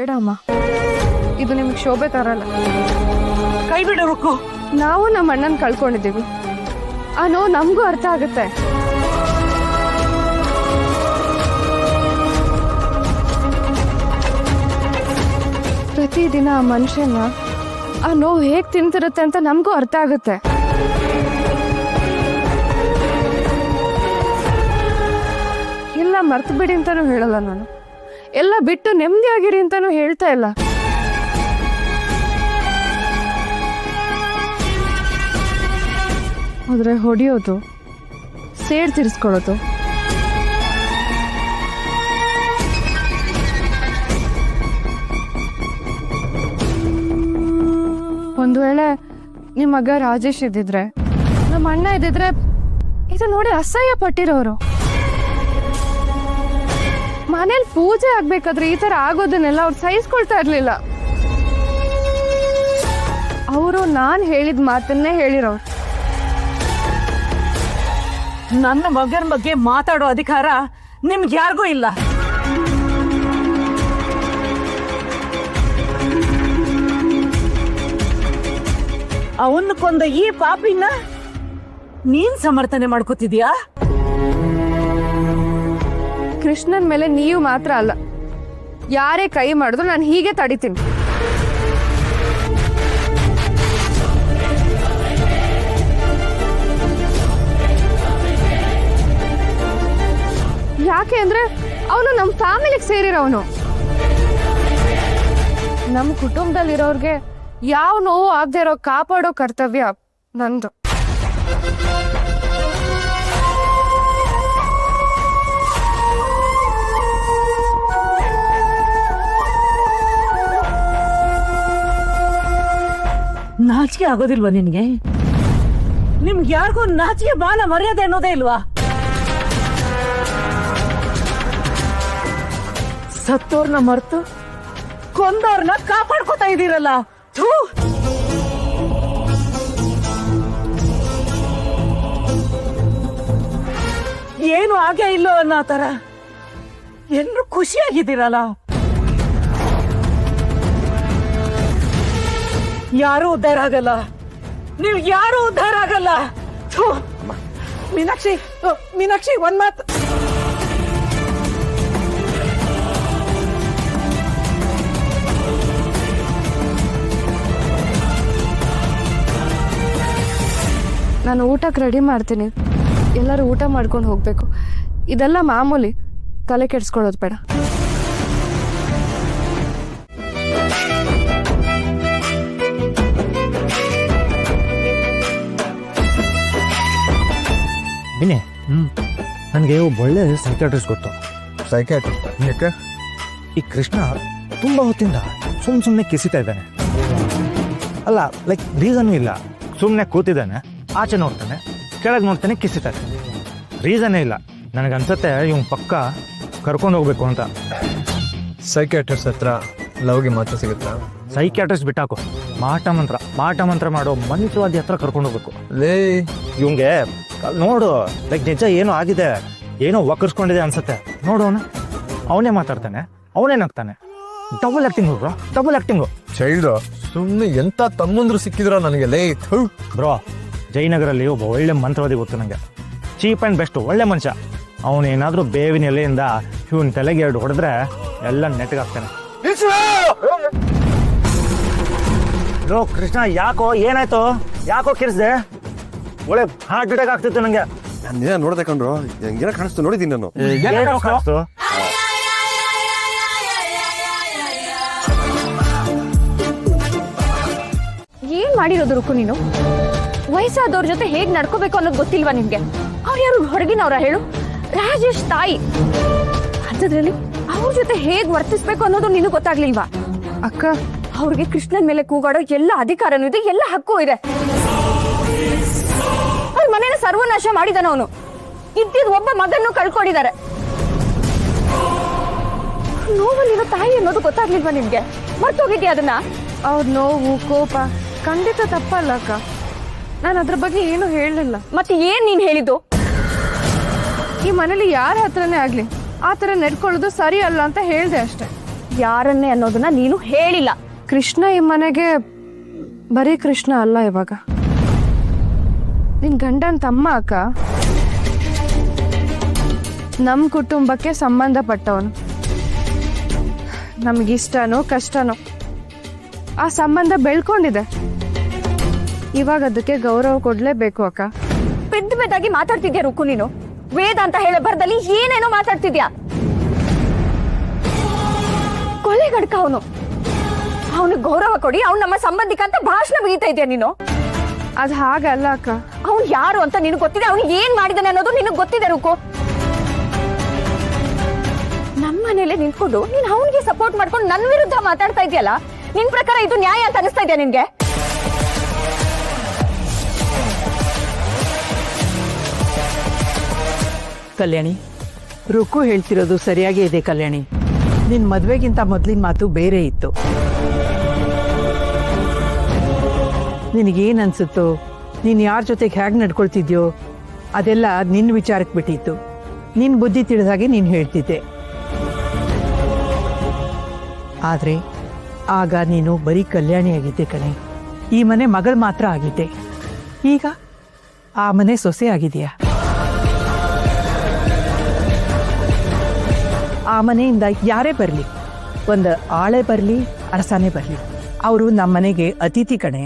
ಬೇಡ ಅಮ್ಮ, ಇದು ನಿಮಗೆ ಶೋಭೆ ತರಲ್ಲ. ಕೈ ಬಿಡು ರುಕ್ಕು. ನಾವು ನಮ್ಮ ಅಣ್ಣನ ಕಳ್ಕೊಂಡಿದ್ದೀವಿ, ಆ ನೋವು ನಮಗೂ ಅರ್ಥ ಆಗುತ್ತೆ. ಪ್ರತಿದಿನ ಆ ಮನುಷ್ಯನ ಆ ನೋವು ಹೇಗೆ ತಿಂತಿರುತ್ತೆ ಅಂತ ನಮಗೂ ಅರ್ಥ ಆಗುತ್ತೆ. ಎಲ್ಲ ಮರ್ತು ಬಿಡಿ ಅಂತಾನೂ ಹೇಳಲ್ಲ ನಾನು, ಎಲ್ಲ ಬಿಟ್ಟು ನೆಮ್ಮದಿಯಾಗಿರಿ ಅಂತಾನೂ ಹೇಳ್ತಾ ಇಲ್ಲ. ಆದ್ರೆ ಹೊಡೆಯೋದು, ಸೇಡ್ ತೀರಿಸ್ಕೊಳ್ಳೋದು, ಒಂದು ವೇಳೆ ನಿಮ್ಮ ಮಗ ರಾಜೇಶ್ ಇದ್ದಿದ್ರೆ, ನಮ್ಮ ಅಣ್ಣ ಇದ್ದಿದ್ರೆ ಇದು ನೋಡಿ ಅಸಹ್ಯ ಪಟ್ಟಿರೋರು. ಮನೇಲಿ ಪೂಜೆ ಆಗ್ಬೇಕಾದ್ರೆ ಈ ತರ ಆಗೋದನ್ನೆಲ್ಲ ಅವ್ರು ಸಹಿಸ್ಕೊಳ್ತಾ ಇರ್ಲಿಲ್ಲ. ಅವರು ನಾನ್ ಹೇಳಿದ ಮಾತನ್ನೇ ಹೇಳಿರೋರು. ನನ್ನ ಮಗನ ಬಗ್ಗೆ ಮಾತಾಡೋ ಅಧಿಕಾರ ನಿಮ್ಗೆ ಯಾರಿಗೂ ಇಲ್ಲ. ಅವನ್ನ ಕೊಂದ ಈ ಪಾಪಿನ ನೀನ್ ಸಮರ್ಥನೆ ಮಾಡ್ಕೋತಿದ್ಯಾ? ಕೃಷ್ಣನ್ ಮೇಲೆ ನೀವು ಮಾತ್ರ ಅಲ್ಲ, ಯಾರೇ ಕೈ ಮಾಡಿದ್ರು ನಾನು ಹೀಗೆ ತಡಿತೀನಿ. ಯಾಕೆ ಅಂದ್ರೆ ಅವನು ನಮ್ಮ ಫ್ಯಾಮಿಲಿಗೆ ಸೇರಿರೋನು. ನಮ್ಮ ಕುಟುಂಬದಲ್ಲಿರೋರ್ಗೆ ಯಾವ ನೋವು ಆಗದೆ ಇರೋ ಕಾಪಾಡೋ ಕರ್ತವ್ಯ ನಂದು. ನಾಚಿಕೆ ಆಗೋದಿಲ್ವಾ ನಿನ್ಗೆ? ನಿಮ್ಗೆ ಯಾರಿಗೂ ನಾಚಿಕೆ ಮಾನ ಮರ್ಯಾದೆ ಅನ್ನೋದೇ ಇಲ್ವಾ? ಸತ್ತೋರ್ನ ಮರ್ತು ಕೊಂದವ್ರನ್ನ ಕಾಪಾಡ್ಕೋತಾ ಇದೀರಲ್ಲ. ಏನು ಆಗೇ ಇಲ್ಲೋ ಅನ್ನೋ ತರ ಎಲ್ರು ಖುಷಿಯಾಗಿದ್ದೀರಲ್ಲ. ಯಾರು ಉದ್ಧಾರ ಆಗಲ್ಲ, ನೀವು ಯಾರು ಉದ್ಧಾರ ಆಗಲ್ಲ. ಮೀನಾಕ್ಷಿ, ಮೀನಾಕ್ಷಿ ಒಂದ್ ಮಾತು. ನಾನು ಊಟಕ್ಕೆ ರೆಡಿ ಮಾಡ್ತೀನಿ, ಎಲ್ಲರೂ ಊಟ ಮಾಡ್ಕೊಂಡು ಹೋಗ್ಬೇಕು. ಇದೆಲ್ಲ ಮಾಮೂಲಿ, ತಲೆ ಕೆಡಿಸ್ಕೊಳ್ಳೋದು ಬೇಡ. ಬಿನಿ, ನನಗೆ ಒಳ್ಳೆ ಸೈಕಾಟ್ರಿಸ್ಟ್ ಗೊತ್ತು. ಸೈಕಾಟ್ರಿಸ್ಟ್ ಯಾಕೆ? ಈ ಕೃಷ್ಣ ತುಂಬ ಹೊತ್ತಿಂದ ಸುಮ್ಮನೆ ಕಿಸಿತಾ ಇದ್ದಾನೆ. ಅಲ್ಲ, ಲೈಕ್ ರೀಸನೂ ಇಲ್ಲ, ಸುಮ್ಮನೆ ಕೂತಿದ್ದಾನೆ, ಆಚೆ ನೋಡ್ತಾನೆ, ಕೆಳಗೆ ನೋಡ್ತಾನೆ, ಕಿಸಿತಾನೆ. ರೀಸನ್ನೇ ಇಲ್ಲ. ನನಗನ್ಸುತ್ತೆ ಇವ್ನು ಪಕ್ಕ ಕರ್ಕೊಂಡು ಹೋಗ್ಬೇಕು ಅಂತ. ಸೈಕಾಟ್ರಿಸ್ಟ್ ಹತ್ರ ಲವ್ಗೆ ಮಾತ್ರ ಸಿಗುತ್ತಾ? ಸೈಕಾಟ್ರಿಸ್ಟ್ ಬಿಟ್ಟಾಕು, ಮಾಟ ಮಂತ್ರ ಮಾಡೋ ಮಂತ್ರವಾದಿ ಹತ್ರ ಕರ್ಕೊಂಡು ಹೋಗ್ಬೇಕು. ಲೇ, ಇವಂಗೆ ನೋಡು, ಲೈಕ್ ನಿಜ ಏನೋ ಆಗಿದೆ, ಏನೋ ವಕರ್ಸ್ಕೊಂಡಿದೆ ಅನ್ಸುತ್ತೆ. ನೋಡು, ಅವನೇ ಮಾತಾಡ್ತಾನೆ, ಅವನೇ ನಗ್ತಾನೆ. Double acting bro, double acting. Child ಸುಮ್ಮನೆ ಎಂತ ತಮ್ಮಂದ್ರು ಸಿಕ್ಕಿದ್ರ ನನಗೆ. ಲೇ ಬ್ರೋ, ಜಯನಗರಲ್ಲಿ ಒಬ್ಬ ಒಳ್ಳೆ ಮಂತ್ರವಾದಿ ಗೊತ್ತು ನನಗೆ. ಚೀಪ್ ಆ್ಯಂಡ್ ಬೆಸ್ಟ್, ಒಳ್ಳೆ ಮನುಷ್ಯ. ಅವನೇನಾದ್ರೂ ಬೇವಿನ ಎಲೆಯಿಂದ ಇವನ್ ತಲೆಗೆ 2 ಹೊಡೆದ್ರೆ ಎಲ್ಲ ನೆಟ್ಟಗಾಗ್ತಾನೆ. ಬ್ರೋ ಕೃಷ್ಣ, ಯಾಕೋ ಏನಾಯ್ತು? ಯಾಕೋ ಕಿರಿಸ್ದೆ? ಒಳ್ಳೆ ಹಾರ್ಟ್ ಅಟ್ಯಾಕ್ ಆಗ್ತಿತ್ತು ನಂಗೆ. ನಾನು ನೋಡ್ದೆ ಕಂಡ್ರು, ಏನೋ ಕಾಣಿಸ್ತು, ನೋಡಿದ್ದೀನಿ ನಾನು. ಕಾಣಿಸ್ತು? ಏನ್ ಮಾಡಿರೋದು ರುಕ್ಕು ನೀನು? ವಯಸ್ಸಾದವ್ರ ಜೊತೆ ಹೇಗ್ ನಡ್ಕೋಬೇಕು ಅನ್ನೋದು ಗೊತ್ತಿಲ್ವಾ ನಿಮ್ಗೆ? ಅವ್ರು ಯಾರು ಹೊರಗಿನವ್ರ ಹೇಳು? ರಾಜೇಶ್ ತಾಯಿ ಅಂಥದ್ರಲ್ಲಿ ಅವ್ರ ಜೊತೆ ಹೇಗ್ ವರ್ತಿಸ್ಬೇಕು ಅನ್ನೋದು ನಿನಗೆ ಗೊತ್ತಾಗ್ಲಿಲ್ವಾ? ಅಕ್ಕ, ಅವ್ರಿಗೆ ಕೃಷ್ಣನ್ ಮೇಲೆ ಕೂಗಾಡೋ ಎಲ್ಲ ಅಧಿಕಾರನೂ ಇದೆ, ಎಲ್ಲ ಹಕ್ಕು ಇದೆ. ಅವ್ರ ಮನೇನ ಸರ್ವನಾಶ ಮಾಡಿದಾನ ಅವನು. ಇದ್ದಿದ್ ಒಬ್ಬ ಮಗನ್ನು ಕಳ್ಕೊಂಡಿದ್ದಾರೆ. ನೋವಲ್ಲಿರೋ ತಾಯಿ ಅನ್ನೋದು ಗೊತ್ತಾಗ್ಲಿಲ್ವಾ ನಿಮ್ಗೆ? ಮರ್ತೋಗಿದ್ಯಾ ಅದನ್ನ? ಅವ್ರ ನೋವು ಕೋಪ ಖಂಡಿತ ತಪ್ಪಲ್ಲ ಅಕ್ಕ. ನಾನು ಅದ್ರ ಬಗ್ಗೆ ಏನು ಹೇಳಲಿಲ್ಲ. ಮತ್ತೆ ಏನ್ ನೀನ್ ಹೇಳಿದ್ದು? ಈ ಮನೇಲಿ ಯಾರ ಹತ್ರನೇ ಆಗ್ಲಿ ಆ ಥರ ನಡ್ಕೊಳ್ಳೋದು ಸರಿ ಅಲ್ಲ ಅಂತ ಹೇಳ್ದೆ ಅಷ್ಟೆ. ಯಾರನ್ನೇ ಅನ್ನೋದನ್ನ ನೀನು ಹೇಳಿಲ್ಲ. ಕೃಷ್ಣ ಈ ಮನೆಗೆ ಬರೀ ಕೃಷ್ಣ ಅಲ್ಲ, ಇವಾಗ ನಿನ್ ಗಂಡನ್ ತಮ್ಮ ಅಕ್ಕ. ನಮ್ಮ ಕುಟುಂಬಕ್ಕೆ ಸಂಬಂಧಪಟ್ಟವನು. ನಮಗಿಷ್ಟನೋ ಕಷ್ಟನೋ ಆ ಸಂಬಂಧ ಬೆಳ್ಕೊಂಡಿದೆ. ಇವಾಗ ಅದಕ್ಕೆ ಗೌರವ ಕೊಡ್ಲೇಬೇಕು ಅಕ್ಕ. ಬೆದ್ದು ಬೆದ್ದಾಗಿ ಮಾತಾಡ್ತಿದ್ಯಾ ರುಕ್ಕು ನೀನು. ವೇದ ಅಂತ ಹೇಳೋ ಬರದಲ್ಲಿ ಏನೇನೋ ಮಾತಾಡ್ತಿದ್ಯಾ. ಕೊಲೆಗಡ್ಕ ಅವನು. ಅವನಿಗೆ ಗೌರವ ಕೊಡಿ, ಅವ್ನು ನಮ್ಮ ಸಂಬಂಧಿಕ ಅಂತ ಭಾಷಣ ಬೀಗ್ತಾ ಇದೆಯಾ ನೀನು. ಅದು ಹಾಗಲ್ಲ ಅಕ್ಕ. ಅವ್ನು ಯಾರು ಅಂತ ನಿನಗೆ ಗೊತ್ತಿದೆ, ಅವ್ನು ಏನ್ ಮಾಡಿದಾನೆ ಅನ್ನೋದು ನಿನಗೆ ಗೊತ್ತಿದೆ ರುಕ್ಕು. ನಮ್ಮ ಮನೇಲೆ ನಿಂತ್ಕೊಂಡು ನೀನ್ ಅವನಿಗೆ ಸಪೋರ್ಟ್ ಮಾಡ್ಕೊಂಡು ನನ್ನ ವಿರುದ್ಧ ಮಾತಾಡ್ತಾ ಇದೆಯಲ್ಲ, ನಿನ್ ಪ್ರಕಾರ ಇದು ನ್ಯಾಯ ಅಂತ ಅನಿಸ್ತಾ ಇದೆಯಾ ನಿನ್ಗೆ? ಕಲ್ಯಾಣಿ, ರುಕ್ಕು ಹೇಳ್ತಿರೋದು ಸರಿಯಾಗೇ ಇದೆ ಕಲ್ಯಾಣಿ. ನಿನ್ ಮದ್ವೆಗಿಂತ ಮೊದ್ಲಿನ ಮಾತು ಬೇರೆ ಇತ್ತು. ನಿನಗೇನ್ ಅನ್ಸುತ್ತೋ, ನೀನ್ ಯಾರ ಜೊತೆಗೆ ಹೇಗೆ ನಡ್ಕೊಳ್ತಿದ್ಯೋ ಅದೆಲ್ಲ ನಿನ್ನ ವಿಚಾರಕ್ಕೆ ಬಿಟ್ಟಿತ್ತು. ನಿನ್ ಬುದ್ಧಿ ತಿಳಿದಾಗೆ ನೀನ್ ಹೇಳ್ತಿದ್ದೆ. ಆದ್ರೆ ಆಗ ನೀನು ಬರೀ ಕಲ್ಯಾಣಿ ಆಗಿದ್ದೆ ಕಣೆ. ಈ ಮನೆ ಮಗಳು ಮಾತ್ರ ಆಗಿದ್ದೆ. ಈಗ ಆ ಮನೆ ಸೊಸೆ ಆಗಿದೆಯಾ? ಆ ಮನೆಯಿಂದ ಯಾರೇ ಬರಲಿ, ಒಂದು ಆಳೆ ಬರಲಿ, ಅರಸನೇ ಬರಲಿ, ಅವರು ನಮ್ಮ ಮನೆಗೆ ಅತಿಥಿ ಕಣೆ.